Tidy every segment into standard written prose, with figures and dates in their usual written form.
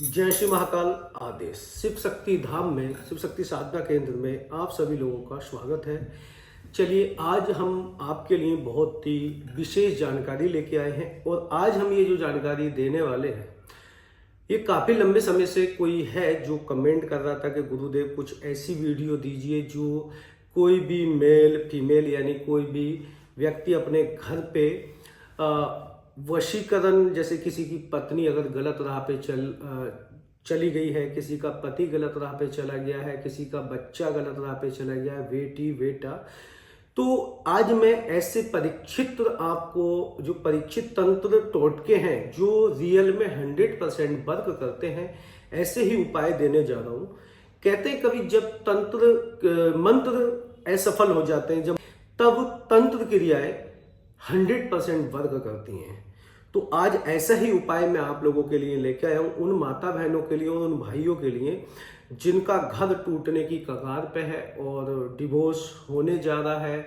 जय श्री महाकाल आदेश। शिव शक्ति धाम में, शिव शक्ति साधना केंद्र में आप सभी लोगों का स्वागत है। चलिए, आज हम आपके लिए बहुत ही विशेष जानकारी लेके आए हैं और आज हम ये जो जानकारी देने वाले हैं, ये काफ़ी लंबे समय से कोई है जो कमेंट कर रहा था कि गुरुदेव कुछ ऐसी वीडियो दीजिए जो कोई भी मेल फीमेल यानी कोई भी व्यक्ति अपने घर पे वशीकरण, जैसे किसी की पत्नी अगर गलत राह पे चली गई है, किसी का पति गलत राह पे चला गया है, किसी का बच्चा गलत राह पे चला गया है, बेटी बेटा, तो आज मैं ऐसे परीक्षित, आपको जो परीक्षित तंत्र टोटके हैं जो रियल में 100% वर्क करते हैं, ऐसे ही उपाय देने जा रहा हूँ। कहते हैं कभी जब तंत्र मंत्र असफल हो जाते हैं, जब तब तंत्र क्रियाएं 100% वर्क करती हैं। तो आज ऐसा ही उपाय मैं आप लोगों के लिए लेकर आया हूँ, उन माता बहनों के लिए और उन भाइयों के लिए जिनका घर टूटने की कगार पे है और डिवोर्स होने जा रहा है,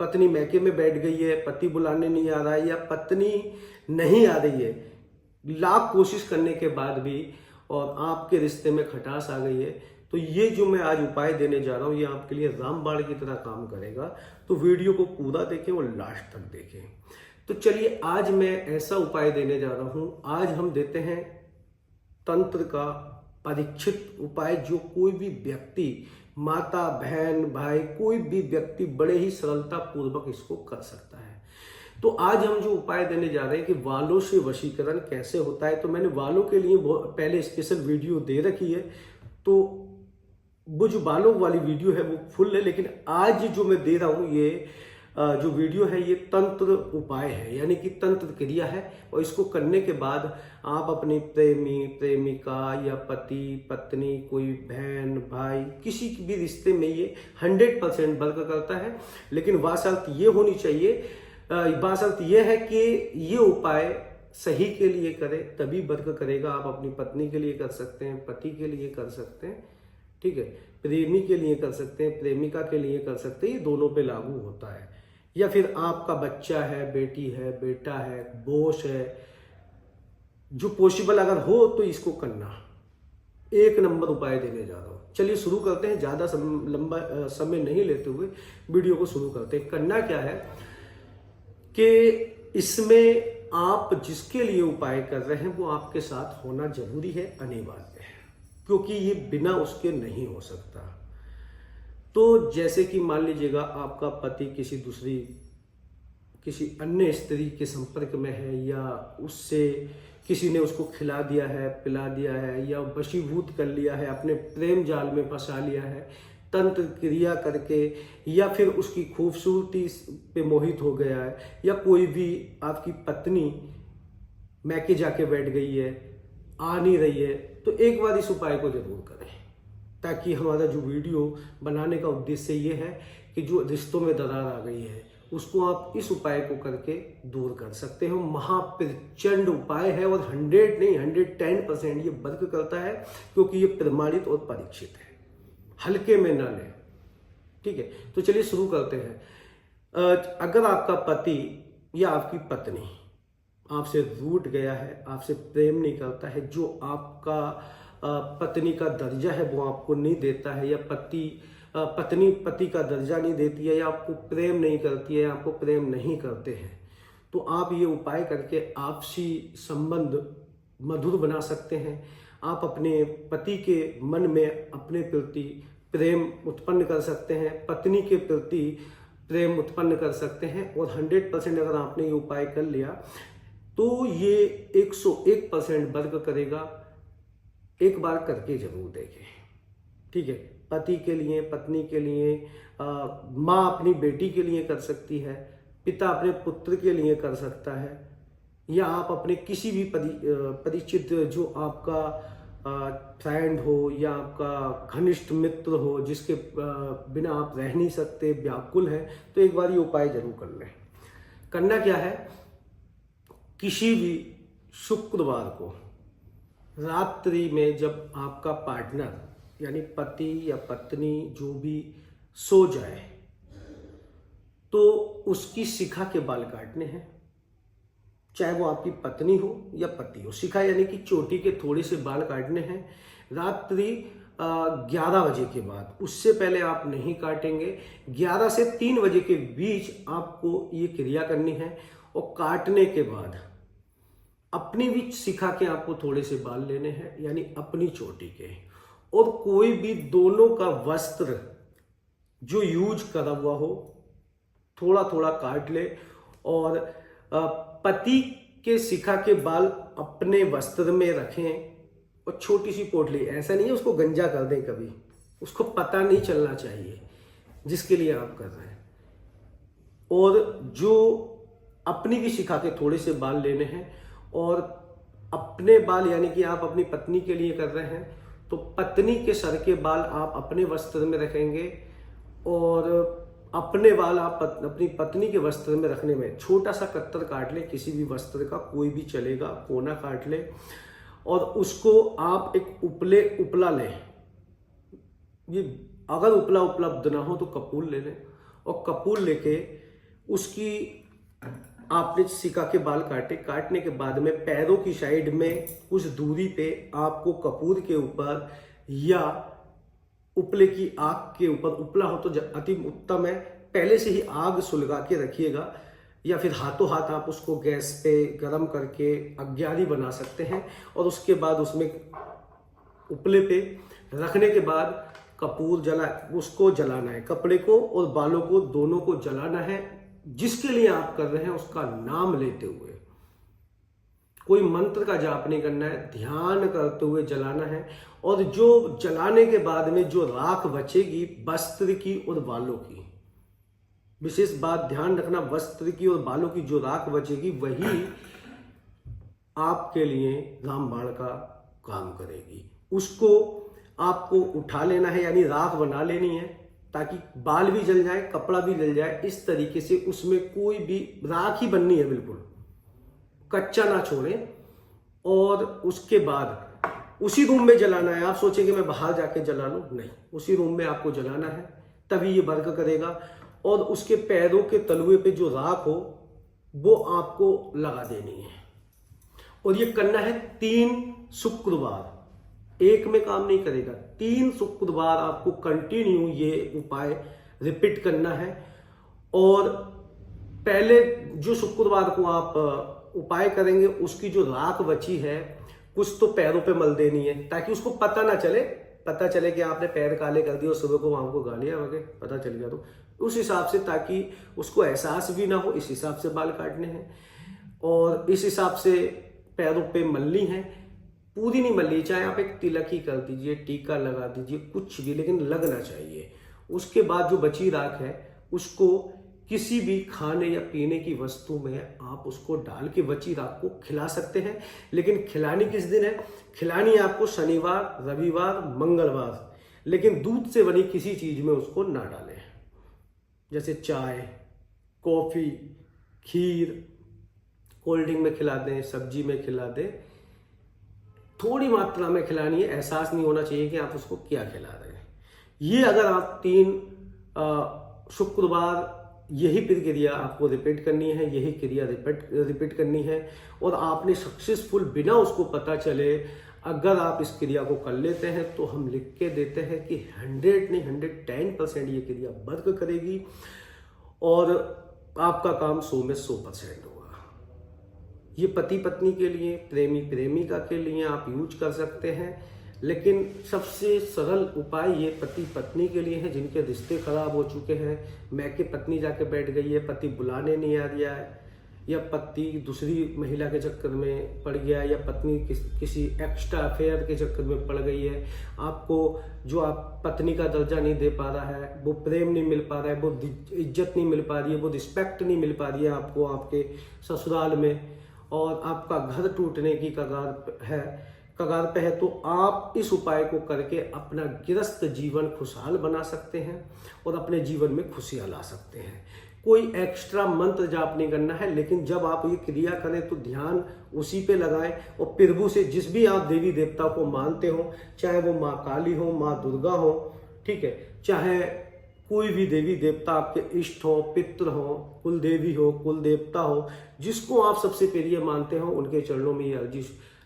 पत्नी मैके में बैठ गई है, पति बुलाने नहीं आ रहा है या पत्नी नहीं आ रही है, लाख कोशिश करने के बाद भी, और आपके रिश्ते में खटास आ गई है, तो ये जो मैं आज उपाय देने जा रहा हूँ ये आपके लिए रामबाण की तरह काम करेगा। तो वीडियो को पूरा देखें और लास्ट तक देखें। तो चलिए, आज मैं ऐसा उपाय देने जा रहा हूँ। आज हम देते हैं तंत्र का परीक्षित उपाय जो कोई भी व्यक्ति, माता बहन भाई, कोई भी व्यक्ति बड़े ही सरलता पूर्वक इसको कर सकता है। तो आज हम जो उपाय देने जा रहे हैं कि वालों से वशीकरण कैसे होता है। तो मैंने वालों के लिए पहले स्पेशल वीडियो दे रखी है, तो वो जो बालों वाली वीडियो है वो फुल है, लेकिन आज जो मैं दे रहा हूँ ये जो वीडियो है ये तंत्र उपाय है, यानी कि तंत्र क्रिया है। और इसको करने के बाद आप अपनी प्रेमी प्रेमिका या पति पत्नी, कोई बहन भाई, किसी भी रिश्ते में ये 100% वर्क करता है। लेकिन बात ये होनी चाहिए, बात ये है कि ये उपाय सही के लिए करें तभी वर्क करेगा। आप अपनी पत्नी के लिए कर सकते हैं, पति के लिए कर सकते हैं, ठीक है, प्रेमी के लिए कर सकते हैं, प्रेमिका के लिए कर सकते हैं, ये दोनों पे लागू होता है। या फिर आपका बच्चा है, बेटी है, बेटा है, बॉस है, जो पॉसिबल अगर हो तो इसको करना। एक नंबर उपाय देने जा रहा हूं। चलिए शुरू करते हैं, ज्यादा लंबा समय नहीं लेते हुए वीडियो को शुरू करते हैं। करना क्या है कि इसमें आप जिसके लिए उपाय कर रहे हैं वो आपके साथ होना जरूरी है, अनिवार्य है, क्योंकि ये बिना उसके नहीं हो सकता। तो जैसे कि मान लीजिएगा आपका पति किसी अन्य स्त्री के संपर्क में है, या उससे किसी ने उसको खिला दिया है, पिला दिया है, या वशीभूत कर लिया है, अपने प्रेम जाल में फंसा लिया है तंत्र क्रिया करके, या फिर उसकी खूबसूरती पे मोहित हो गया है, या कोई भी आपकी पत्नी मैके जाके बैठ गई है, आ नहीं रही है, तो एक बार इस उपाय को जरूर करें, ताकि हमारा जो वीडियो बनाने का उद्देश्य ये है कि जो रिश्तों में दरार आ गई है उसको आप इस उपाय को करके दूर कर सकते हो। महाप्रचंड उपाय है और 100 नहीं 110% ये वर्क करता है, क्योंकि ये प्रमाणित और परीक्षित है, हल्के में ना लें, ठीक है। तो चलिए शुरू करते हैं। अगर आपका पति या आपकी पत्नी आपसे रूठ गया है, आपसे प्रेम नहीं करता है, जो आपका पत्नी का दर्जा है वो आपको नहीं देता है, या पत्नी पति का दर्जा नहीं देती है, या आपको प्रेम नहीं करती है, या आपको प्रेम नहीं करते हैं, तो आप ये उपाय करके आपसी संबंध मधुर बना सकते हैं। आप अपने पति के मन में अपने प्रति प्रेम उत्पन्न कर सकते हैं, पत्नी के प्रति प्रेम उत्पन्न कर सकते हैं। और 100% अगर आपने ये उपाय कर लिया तो ये 101% वर्क करेगा। एक बार करके जरूर देखें, ठीक है। पति के लिए, पत्नी के लिए, माँ अपनी बेटी के लिए कर सकती है, पिता अपने पुत्र के लिए कर सकता है, या आप अपने किसी भी परिचित, जो आपका फ्रेंड हो या आपका घनिष्ठ मित्र हो, जिसके बिना आप रह नहीं सकते, व्याकुल है, तो एक बार ये उपाय जरूर कर लें। करना क्या है, किसी भी शुक्रवार को रात्रि में जब आपका पार्टनर यानी पति या पत्नी जो भी सो जाए, तो उसकी शिखा के बाल काटने हैं, चाहे वो आपकी पत्नी हो या पति हो। शिखा यानी कि चोटी के थोड़े से बाल काटने हैं रात्रि 11 बजे के बाद, उससे पहले आप नहीं काटेंगे। 11 से 3 बजे के बीच आपको ये क्रिया करनी है। और काटने के बाद अपनी भी शिखा के आपको थोड़े से बाल लेने हैं, यानी अपनी चोटी के, और कोई भी दोनों का वस्त्र जो यूज करा हुआ हो थोड़ा थोड़ा काट ले। और पति के शिखा के बाल अपने वस्त्र में रखें और छोटी सी पोटली, ऐसा नहीं है उसको गंजा कर दें, कभी उसको पता नहीं चलना चाहिए जिसके लिए आप कर रहे हैं। और जो अपनी भी शिखा के थोड़े से बाल लेने हैं, और अपने बाल यानी कि आप अपनी पत्नी के लिए कर रहे हैं तो पत्नी के सर के बाल आप अपने वस्त्र में रखेंगे, और अपने बाल आप अपनी पत्नी के वस्त्र में रखने में छोटा सा कत्तर काट ले, किसी भी वस्त्र का कोई भी चलेगा, कोना काट ले, और उसको आप एक उपला लें। ये अगर उपला उपलब्ध ना हो तो कपूर ले लें, और कपूर लेके उसकी आपने शिखा के बाल काटने के बाद में पैरों की साइड में कुछ दूरी पे आपको कपूर के ऊपर या उपले की आग के ऊपर, उपला हो तो अति उत्तम है, पहले से ही आग सुलगा के रखिएगा, या फिर हाथों हाथ आप उसको गैस पे गरम करके अग्यारी बना सकते हैं। और उसके बाद उसमें उपले पे रखने के बाद कपूर उसको जलाना है, कपड़े को और बालों को दोनों को जलाना है। जिसके लिए आप कर रहे हैं उसका नाम लेते हुए, कोई मंत्र का जाप नहीं करना है, ध्यान करते हुए जलाना है। और जो जलाने के बाद में जो राख बचेगी वस्त्र की और बालों की, विशेष बात ध्यान रखना, वस्त्र की और बालों की जो राख बचेगी वही आपके लिए रामबाण का काम करेगी। उसको आपको उठा लेना है, यानी राख बना लेनी है, ताकि बाल भी जल जाए, कपड़ा भी जल जाए। इस तरीके से उसमें कोई भी राख ही बननी है, बिल्कुल कच्चा ना छोड़ें। और उसके बाद उसी रूम में जलाना है। आप सोचेंगे मैं बाहर जाके जला लूं, नहीं, उसी रूम में आपको जलाना है, तभी ये वर्क करेगा। और उसके पैरों के तलुए पे जो राख हो वो आपको लगा देनी है। और ये करना है 3 शुक्रवार, एक में काम नहीं करेगा, 3 शुक्रवार आपको कंटिन्यू ये उपाय रिपीट करना है। और पहले जो शुक्रवार को आप उपाय करेंगे उसकी जो राख बची है कुछ तो पैरों पे मल देनी है, ताकि उसको पता चले कि आपने पैर काले कर दिए और सुबह को वहां को गालियां वगैरह पता चल गया, तो उस हिसाब से, ताकि उसको एहसास भी ना हो, इस हिसाब से बाल काटने हैं। और इस हिसाब से पैरों पे मलनी है, पूरी नहीं मलनी, चाहे आप एक तिलक ही कर दीजिए, टीका लगा दीजिए, कुछ भी, लेकिन लगना चाहिए। उसके बाद जो बची राख है उसको किसी भी खाने या पीने की वस्तु में आप उसको डाल के बची राख को खिला सकते हैं। लेकिन खिलानी किस दिन है? खिलानी आपको शनिवार, रविवार, मंगलवार, लेकिन दूध से बनी किसी चीज में उसको ना डालें, जैसे चाय, कॉफी, खीर, कोल्ड ड्रिंक में खिला दें, सब्जी में खिला दें, थोड़ी मात्रा में खिलानी है, एहसास नहीं होना चाहिए कि आप उसको क्या खिला रहे हैं। ये अगर आप 3 शुक्रवार यही प्रक्रिया आपको रिपीट करनी है, यही क्रिया रिपीट करनी है, और आपने सक्सेसफुल बिना उसको पता चले अगर आप इस क्रिया को कर लेते हैं तो हम लिख के देते हैं कि 100 नहीं 110% ये क्रिया वर्क करेगी और आपका काम 100 में 100% होगा। ये पति पत्नी के लिए, प्रेमी प्रेमिका के लिए आप यूज कर सकते हैं, लेकिन सबसे सरल उपाय ये पति पत्नी के लिए है जिनके रिश्ते खराब हो चुके हैं। मैके पत्नी जाके बैठ गई है, पति बुलाने नहीं आ रहा है, या पति दूसरी महिला के चक्कर में पड़ गया, या पत्नी किसी एक्स्ट्रा अफेयर के चक्कर में पड़ गई है। आपको जो आप पत्नी का दर्जा नहीं दे पा रहा है, वो प्रेम नहीं मिल पा रहा है, वो इज्जत नहीं मिल पा रही है, वो रिस्पेक्ट नहीं मिल पा रही है आपको आपके ससुराल में, और आपका घर टूटने की कगार पे है, तो आप इस उपाय को करके अपना गृहस्थ जीवन खुशहाल बना सकते हैं और अपने जीवन में खुशियां ला सकते हैं। कोई एक्स्ट्रा मंत्र जाप नहीं करना है, लेकिन जब आप ये क्रिया करें तो ध्यान उसी पे लगाएं, और प्रभु से जिस भी आप देवी देवता को मानते हो, चाहे वो माँ काली हो, माँ दुर्गा हो, ठीक है, चाहे कोई भी देवी देवता आपके इष्ट हो, पितृ हो, कुल देवी हो, कुल देवता हो, जिसको आप सबसे प्रिय मानते हो, उनके चरणों में ये अर्जी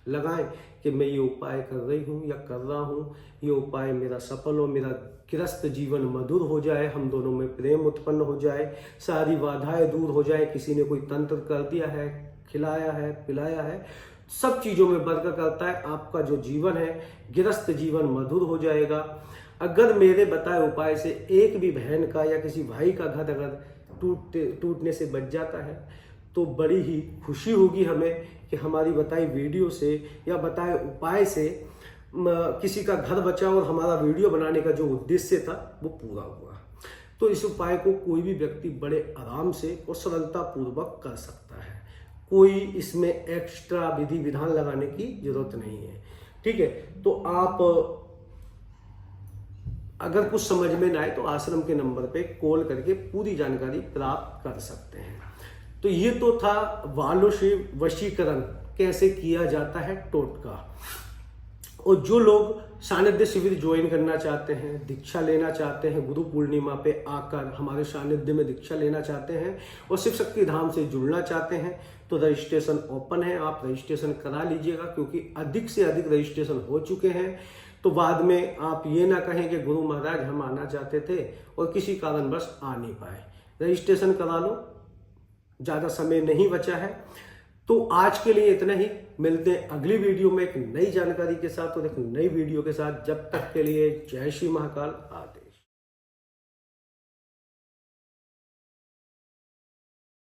लगाएं कि मैं ये उपाय कर रही हूँ या कर रहा हूँ, ये उपाय मेरा सफल हो, मेरा गृहस्थ जीवन मधुर हो जाए, हम दोनों में प्रेम उत्पन्न हो जाए, सारी बाधाएं दूर हो जाए। किसी ने कोई तंत्र कर दिया है, खिलाया है, पिलाया है, सब चीज़ों में बरकत करता है। आपका जो जीवन है, गृहस्थ जीवन मधुर हो जाएगा। अगर मेरे बताए उपाय से एक भी बहन का या किसी भाई का घर अगर टूटने से बच जाता है तो बड़ी ही खुशी होगी हमें कि हमारी बताई वीडियो से या बताए उपाय से किसी का घर बचा और हमारा वीडियो बनाने का जो उद्देश्य था वो पूरा हुआ। तो इस उपाय को कोई भी व्यक्ति बड़े आराम से और सरलता पूर्वक कर सकता है। कोई इसमें एक्स्ट्रा विधि विधान लगाने की जरूरत नहीं है। ठीक है, तो आप अगर कुछ समझ में ना आए तो आश्रम के नंबर पे कॉल करके पूरी जानकारी प्राप्त कर सकते हैं। तो ये तो था वालों से वशीकरण कैसे किया जाता है टोटका। और जो लोग सानिध्य शिविर ज्वाइन करना चाहते हैं, दीक्षा लेना चाहते हैं, गुरु पूर्णिमा पे आकर हमारे सानिध्य में दीक्षा लेना चाहते हैं और शिव शक्ति धाम से जुड़ना चाहते हैं तो रजिस्ट्रेशन ओपन है। आप रजिस्ट्रेशन करा लीजिएगा, क्योंकि अधिक से अधिक रजिस्ट्रेशन हो चुके हैं। तो बाद में आप ये ना कहें कि गुरु महाराज हम आना चाहते थे और किसी कारणवश आ नहीं पाए। रजिस्ट्रेशन करा लो, ज़्यादा समय नहीं बचा है। तो आज के लिए इतना ही। मिलते हैं अगली वीडियो में एक नई जानकारी के साथ और एक नई वीडियो के साथ। जब तक के लिए जय श्री महाकाल। आदि।